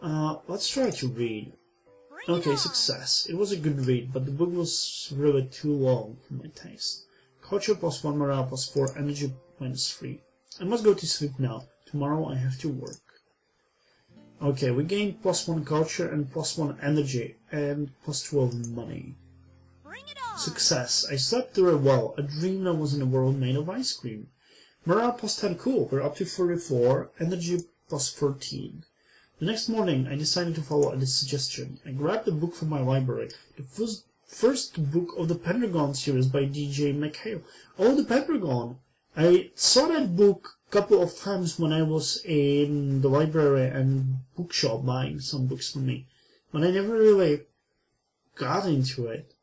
Let's try to read. Okay, success. It was a good read, but the book was really too long for my taste. Culture +1, morale +4, energy -3. I must go to sleep now. Tomorrow I have to work. Okay, we gained +1 culture and +1 energy and +12 money. Success. I slept very well. I dreamed I was in a world made of ice cream. Morale +10, cool. We're up to 44. Energy +13. The next morning, I decided to follow this suggestion. I grabbed a book from my library. The first book of the Pentagon series by D.J. McHale. Oh, the Pentagon! I saw that book a couple of times when I was in the library and bookshop buying some books for me. But I never really got into it.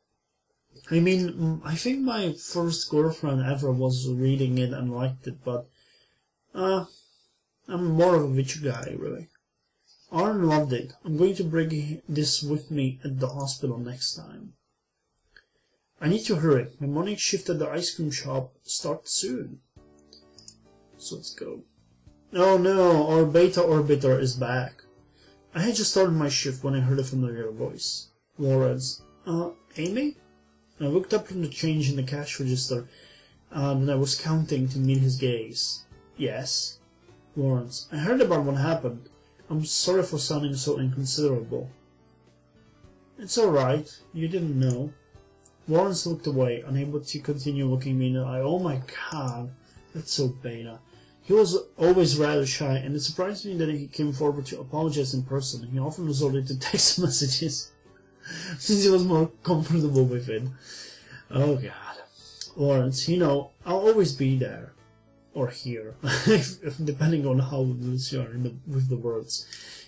I mean, I think my first girlfriend ever was reading it and liked it, but I'm more of a witch guy, really. Aaron loved it. I'm going to bring this with me at the hospital next time. I need to hurry. My morning shift at the ice cream shop starts soon. So let's go. Oh no, our beta orbiter is back. I had just started my shift when I heard a familiar voice. Lawrence. Amy? I looked up from the change in the cash register, and I was counting to meet his gaze. Yes? Lawrence. I heard about what happened. I'm sorry for sounding so inconsiderable. It's alright. You didn't know. Lawrence looked away, unable to continue looking me in the eye. Oh my god, that's so beta. He was always rather shy, and it surprised me that he came forward to apologize in person. He often resorted to text messages, since he was more comfortable with it. Oh god. Lawrence, you know, I'll always be there. Or here, depending on how loose you are with the words.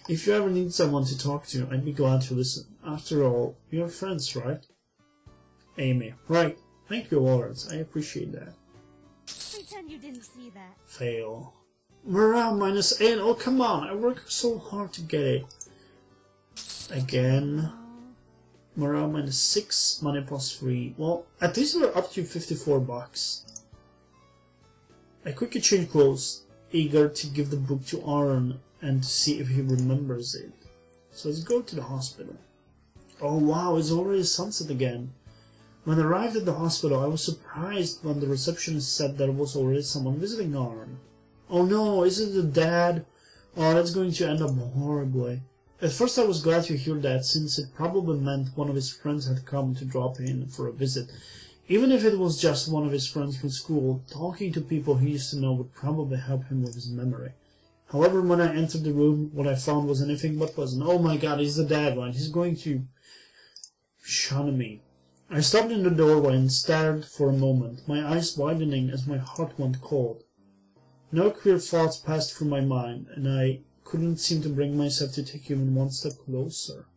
If you ever need someone to talk to, I'd be glad to listen. After all, we are friends, right? Amy. Right. Thank you, Lawrence. I appreciate that. Pretend you didn't see that. Fail. Morale -8. Oh, come on. I worked so hard to get it. Again. Morale -6. Money +3. Well, at least we're up to 54 bucks. I quickly changed clothes, eager to give the book to Aaron and to see if he remembers it. So let's go to the hospital. Oh wow, it's already sunset again. When I arrived at the hospital, I was surprised when the receptionist said there was already someone visiting Aaron. Oh no, is it the dad? Oh, that's going to end up horribly. At first I was glad to hear that, since it probably meant one of his friends had come to drop in for a visit. Even if it was just one of his friends from school, talking to people he used to know would probably help him with his memory. However, when I entered the room, what I found was anything but pleasant. Oh my god, he's the dad one. He's going to shun me. I stopped in the doorway and stared for a moment, my eyes widening as my heart went cold. No queer thoughts passed through my mind, and I couldn't seem to bring myself to take even one step closer.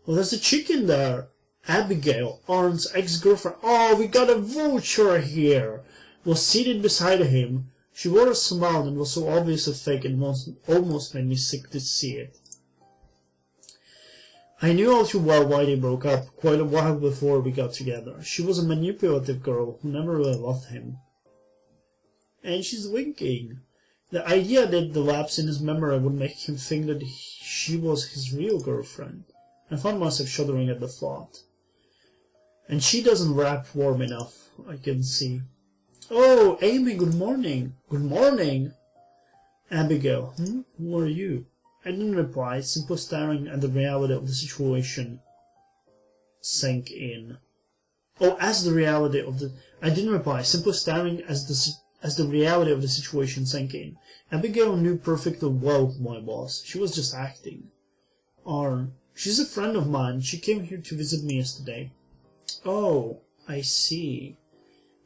Oh, there's a chicken there! Abigail, Aaron's ex-girlfriend. Oh, we got a vulture here! Was seated beside him. She wore a smile and was so obvious a fake it almost made me sick to see it. I knew all too well why they broke up, quite a while before we got together. She was a manipulative girl who never really loved him. And she's winking. The idea that the lapse in his memory would make him think that she was his real girlfriend. I found myself shuddering at the thought. And she doesn't wrap warm enough, I can see. Oh, Amy, good morning. Good morning. Abigail, who are you? I didn't reply, simply staring at the reality of the situation sank in. Oh, as the reality of the... I didn't reply, simply staring as the reality of the situation sank in. Abigail knew perfectly well who I was. She was just acting. Aaron, she's a friend of mine. She came here to visit me yesterday. Oh, I see.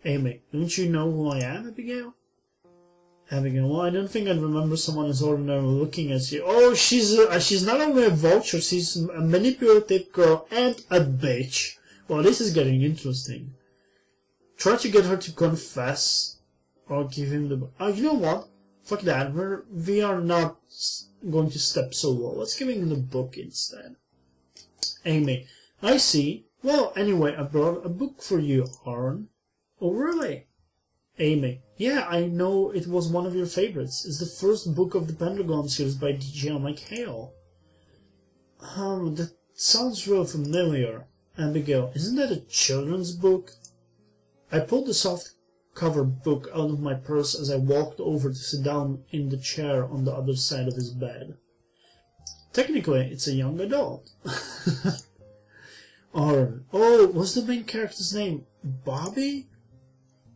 Amy, don't you know who I am, Abigail? Abigail, well, I don't think I'd remember someone as ordinary looking as you. Oh, she's not only a vulture, she's a manipulative girl and a bitch. Well, this is getting interesting. Try to get her to confess, or give him the... Oh, you know what? Fuck that. We are not going to step so low. Let's give him the book instead. Amy, I see. Well, anyway, I brought a book for you, Aaron. Oh, really? Amy, yeah, I know it was one of your favorites. It's the first book of the Pentagon series by D.J. McHale. That sounds real familiar. Abigail, isn't that a children's book? I pulled the soft-cover book out of my purse as I walked over to sit down in the chair on the other side of his bed. Technically, it's a young adult. Aaron. Oh, what's the main character's name? Bobby?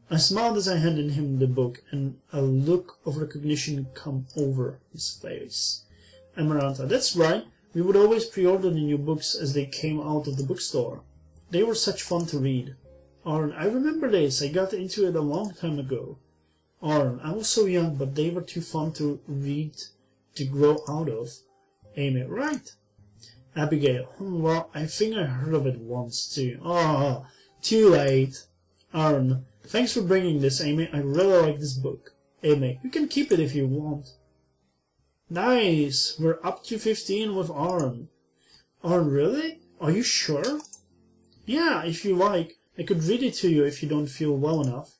I smiled as I handed him the book, and a look of recognition came over his face. Amaranta. That's right. We would always pre-order the new books as they came out of the bookstore. They were such fun to read. Aaron. I remember this. I got into it a long time ago. Aaron. I was so young, but they were too fun to read to grow out of. Amy. Right. Abigail. Well, I think I heard of it once, too. Oh, too late. Aaron. Thanks for bringing this, Amy. I really like this book. Amy. You can keep it if you want. Nice. We're up to 15 with Aaron. Aaron, really? Are you sure? Yeah, if you like. I could read it to you if you don't feel well enough.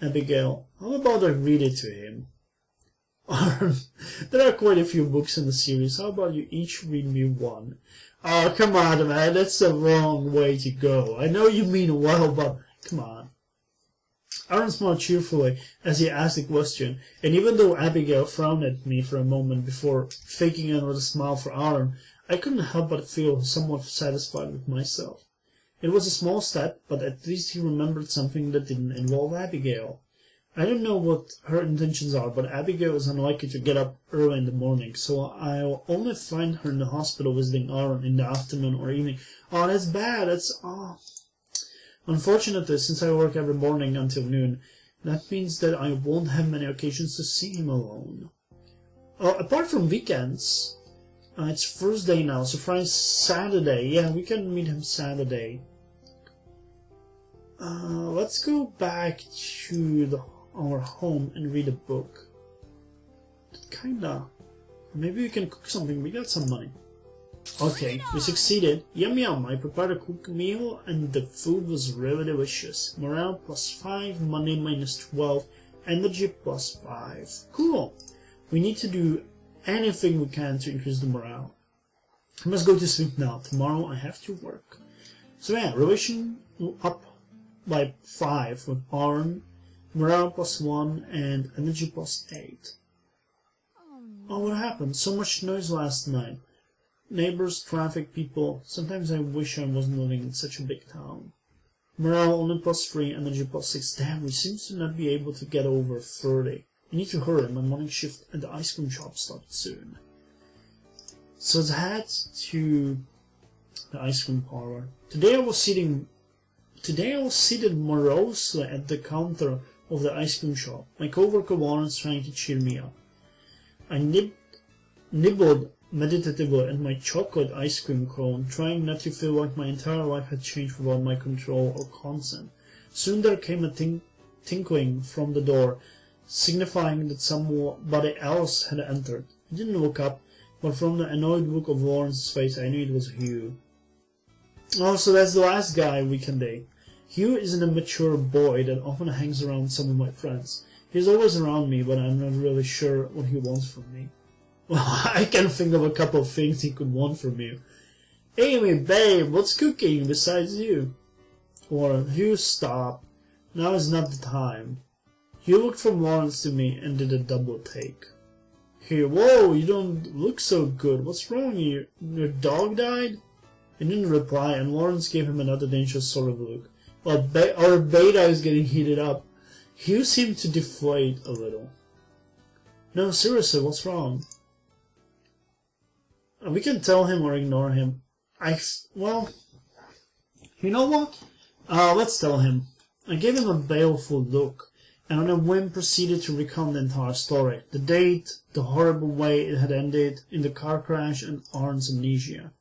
Abigail. How about I read it to him? Aaron. There are quite a few books in the series. How about you each read me one? Oh, come on, man. That's the wrong way to go. I know you mean well, but come on. Aaron smiled cheerfully as he asked the question, and even though Abigail frowned at me for a moment before faking another smile for Aaron, I couldn't help but feel somewhat satisfied with myself. It was a small step, but at least he remembered something that didn't involve Abigail. I don't know what her intentions are, but Abigail is unlikely to get up early in the morning, so I'll only find her in the hospital visiting Aaron in the afternoon or evening. Oh, that's bad. Unfortunately, since I work every morning until noon, that means that I won't have many occasions to see him alone. Apart from weekends, it's Thursday now, so Friday's Saturday. Yeah, we can meet him Saturday. Let's go back to our home and read a book. Kinda. Maybe we can cook something. We got some money. Okay, we succeeded. Yum yum, I prepared a quick meal and the food was really delicious. Morale +5, money -12, energy +5. Cool. We need to do anything we can to increase the morale. I must go to sleep now. Tomorrow I have to work. So yeah, relation up by 5 with Aaron, morale +1 and energy +8. Oh, what happened? So much noise last night. Neighbors, traffic, people. Sometimes I wish I wasn't living in such a big town. Morale only +3, energy +6. Damn, we seem to not be able to get over 30. I need to hurry. My morning shift at the ice cream shop starts soon. So let's head to the ice cream parlor. Today I was seated morosely at the counter of the ice cream shop. My coworker Warren's trying to cheer me up. I nibbled meditatively at my chocolate ice cream cone, trying not to feel like my entire life had changed without my control or consent. Soon there came a tinkling from the door, signifying that somebody else had entered. I didn't look up, but from the annoyed look of Lawrence's face, I knew it was Hugh. Oh, so that's the last guy we can date. Hugh is an immature boy that often hangs around some of my friends. He's always around me, but I'm not really sure what he wants from me. Well, I can think of a couple of things he could want from you. Amy, babe, what's cooking besides you? Or, Hugh, stop. Now is not the time. Hugh looked from Lawrence to me and did a double take. Hugh, whoa, you don't look so good. What's wrong? Your dog died? He didn't reply, and Lawrence gave him another dangerous sort of look. Well, our beta is getting heated up. Hugh seemed to deflate a little. No, seriously, what's wrong? We can tell him or ignore him. Well, you know what? Let's tell him. I gave him a baleful look, and on a whim proceeded to recount the entire story. The date, the horrible way it had ended, in the car crash, and Arn's amnesia.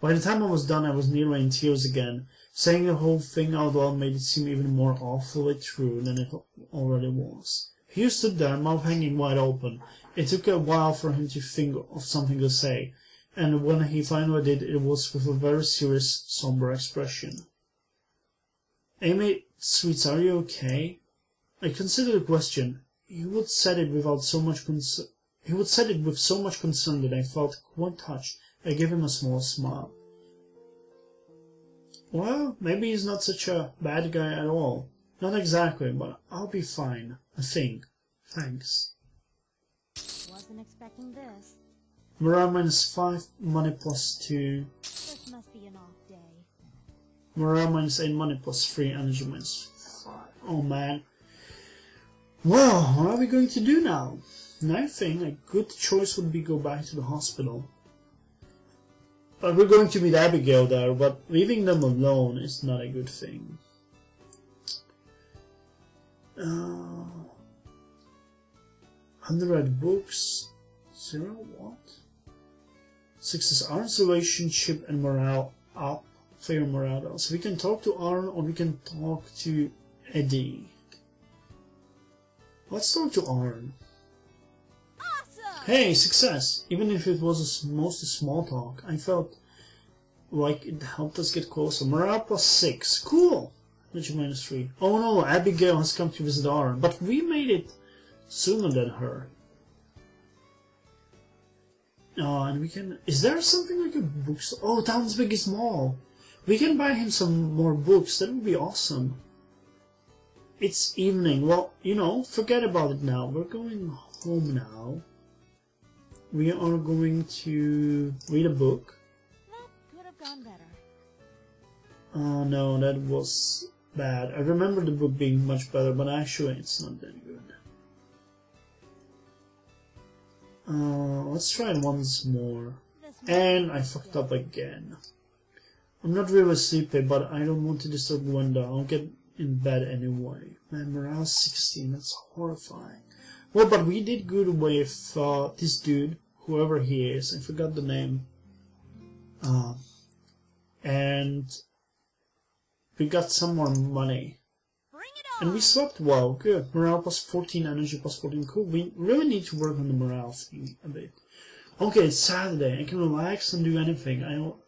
By the time I was done, I was nearly in tears again. Saying the whole thing out loud made it seem even more awfully true than it already was. Hugh stood there, mouth hanging wide open. It took a while for him to think of something to say, and when he finally did, it was with a very serious, somber expression. Amy, sweets, are you okay? I considered the question. He would said it with so much concern that I felt quite touched, I give him a small smile. Well, maybe he's not such a bad guy at all. Not exactly, but I'll be fine, I think. Thanks. Wasn't expecting this. Morale -5, money +2. This must be an off day. Morale -8, money +3, energy -5. Oh man. Well, what are we going to do now? I think a good choice would be go back to the hospital. But we're going to meet Abigail there, but leaving them alone is not a good thing. 100 books. 0 what? Success. Aaron's relationship and morale up. Fair morale down. So we can talk to Aaron or we can talk to Eddie. Let's talk to Aaron. Awesome! Hey, success! Even if it was mostly small talk, I felt like it helped us get closer. Morale +6. Cool! Energy -3. Oh no, Abigail has come to visit Aaron, but we made it sooner than her. And we can... Is there something like a bookstore? Oh, Town's Biggest Mall! We can buy him some more books, that would be awesome. It's evening. Well, you know, forget about it now. We're going home now. We are going to read a book. That could have gone better. Oh no, that was bad. I remember the book being much better, but actually it's not that good. Let's try it once more. And I fucked up again. I'm not really sleepy, but I don't want to disturb Gwenda. I'll get in bed anyway. Man, morale 16, that's horrifying. Well, but we did good with this dude, whoever he is. I forgot the name. And we got some more money. And we slept well, good. Morale +14, energy +14, cool. We really need to work on the morale thing a bit. Okay, it's Saturday. I can relax and do anything. I don't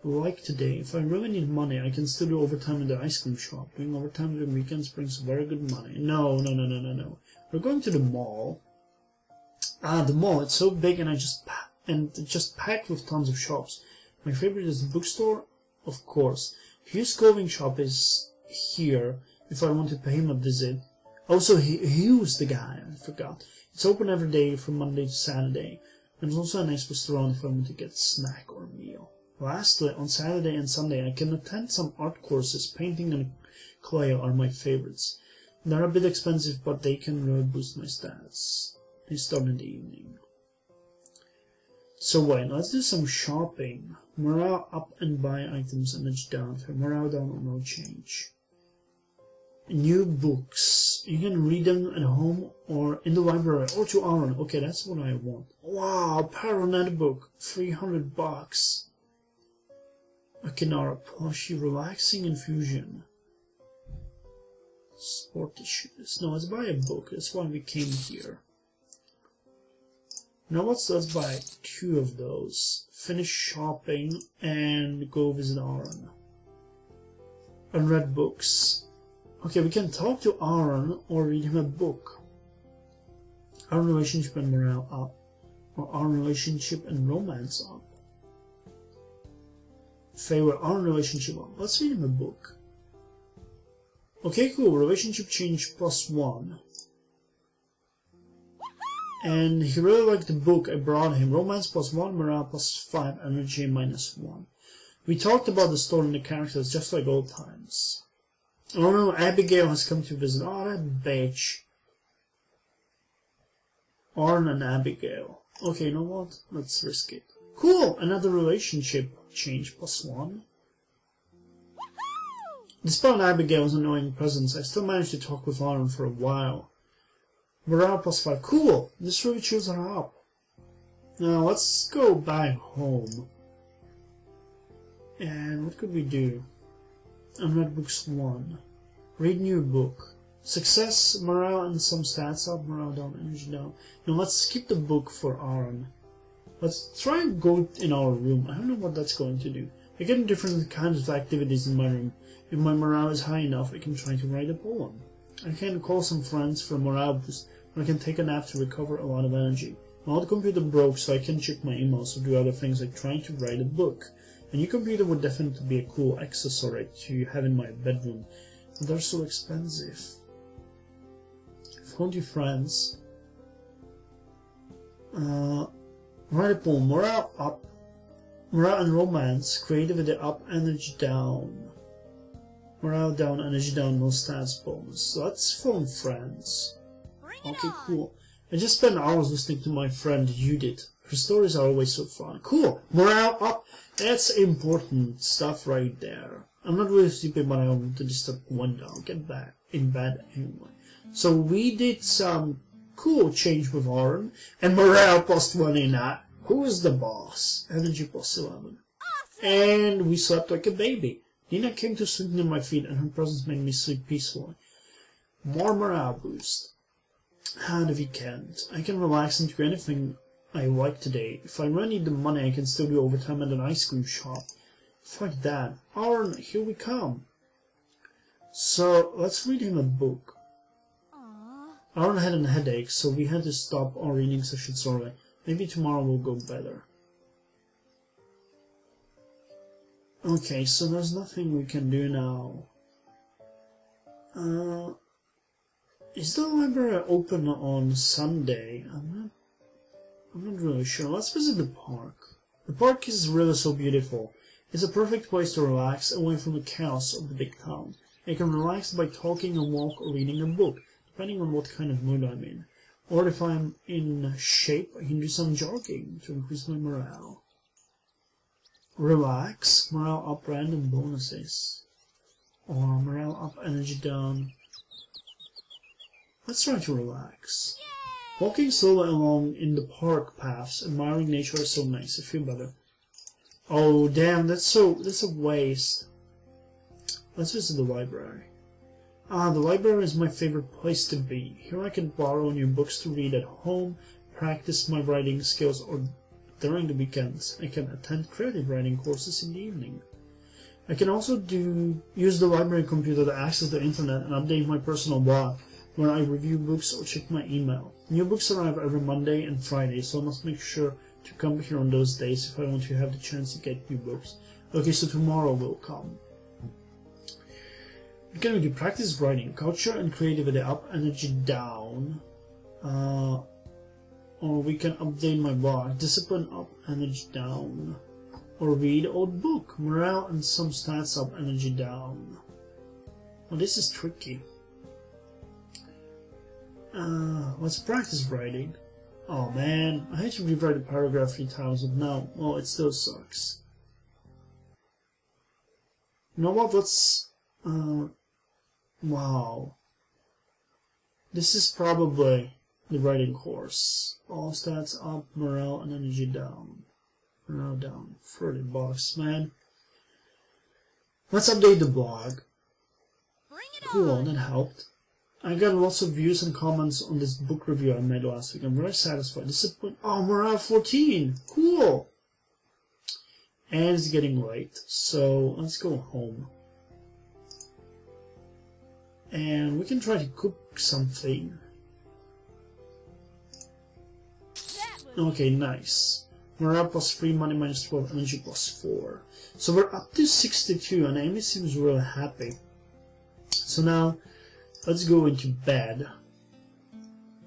like today. If I really need money, I can still do overtime in the ice cream shop. Doing overtime during weekends brings very good money. No. We're going to the mall. The mall, it's so big and it's just packed with tons of shops. My favorite is the bookstore, of course. Hugh's clothing shop is here. If I want to pay him a visit. Also, Hugh's the guy, I forgot. It's open every day from Monday to Saturday. There's also a nice restaurant if I want to get a snack or a meal. Lastly, on Saturday and Sunday I can attend some art courses. Painting and clay are my favorites. They're a bit expensive, but they can really boost my stats. They start in the evening. So wait, let's do some shopping. Morale up and buy items and edge down. Morale down or no change. New books. You can read them at home or in the library or to Aaron. Okay, that's what I want. Wow, Paranet book. $300. A Kinara plushie, relaxing infusion. Sport issues. No, let's buy a book. That's why we came here. Now let's buy 2 of those. Finish shopping and go visit Aaron. Unread books. Okay, we can talk to Aaron or read him a book. Our relationship and morale up. Or our relationship and romance up. Favor our relationship up. Let's read him a book. Okay, cool. Relationship change +1. And he really liked the book I brought him. Romance +1, morale +5, energy -1. We talked about the story and the characters just like old times. Oh no, Abigail has come to visit. Oh, that bitch. Aaron and Abigail. Okay, you know what? Let's risk it. Cool! Another relationship change +1. Despite Abigail's annoying presence, I still managed to talk with Aaron for a while. Morale +5. Cool! This really cheers her up. Now, let's go back home. And what could we do? Unread books 1. Read new book. Success, morale, and some stats up. Morale down, energy down. Now let's skip the book for Aaron. Let's try and go in our room. I don't know what that's going to do. I get different kinds of activities in my room. If my morale is high enough, I can try to write a poem. I can call some friends for a morale boost, or I can take a nap to recover a lot of energy. My old computer broke, so I can't check my emails or do other things like trying to write a book. A new computer would definitely be a cool accessory to have in my bedroom, but they're so expensive. Found you friends. Write a poem. Morale up. Morale and romance. Creativity up, energy down. Morale down, energy down, no stats bonus. So that's phone friends. Okay, cool. I just spent hours listening to my friend Judith. Her stories are always so fun. Cool. Morale up. That's important stuff right there. I'm not really sleepy, but I want to disturb one down. Get back in bed anyway. So we did some cool change with Aaron. And morale +1 in that. Who is the boss? Energy +11. Awesome. And we slept like a baby. Nina came to sleep near my feet, and her presence made me sleep peacefully. More morale boost. The weekend. I can relax and do anything I like today. If I really need the money, I can still do overtime at an ice cream shop. Fuck that. Aaron, here we come. So, let's read him a book. Aaron had a headache, so we had to stop our reading sessions early. Maybe tomorrow will go better. Okay, so there's nothing we can do now. Is the library open on Sunday? I'm not really sure. Let's visit the park. The park is really so beautiful. It's a perfect place to relax away from the chaos of the big town. I can relax by talking, a walk, or reading a book, depending on what kind of mood I'm in. Or if I'm in shape, I can do some jogging to increase my morale. Relax, morale up, random bonuses. Or morale up, energy down. Let's try to relax. Walking slowly along in the park paths, admiring nature is so nice. I feel better. Oh damn, that's a waste. Let's visit the library. The library is my favorite place to be. Here I can borrow new books to read at home, practice my writing skills, or during the weekends I can attend creative writing courses in the evening. I can also use the library computer to access the internet and update my personal blog, where I review books or check my email. New books arrive every Monday and Friday, so I must make sure to come here on those days if I want to have the chance to get new books. Okay, so tomorrow will come. We can do practice writing, culture and creativity up, energy down. Or we can update my blog, discipline up, energy down. Or read old book, morale and some stats up, energy down. Well, this is tricky. Let's practice writing. Oh man, I had to rewrite a paragraph 3 times, but now, well, it still sucks. You know what, let's, wow. This is probably the writing course. All stats up, morale and energy down. Morale down. $30, man. Let's update the blog. Cool, that helped. I got lots of views and comments on this book review I made last week. I'm very satisfied. Discipline. Oh, morale 14. Cool. And it's getting late, so let's go home. And we can try to cook something. Okay, nice. Morale +3, money -12, energy +4. So we're up to 62, and Amy seems really happy. So now, let's go into bed.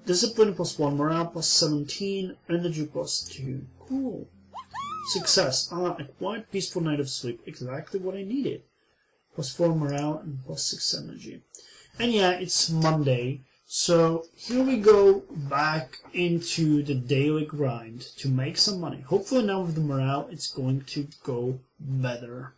Discipline +1, morale +17, energy +2. Cool. Success. A quiet, peaceful night of sleep. Exactly what I needed. +4 morale and +6 energy. And yeah, it's Monday. So here we go back into the daily grind to make some money. Hopefully now with the morale, it's going to go better.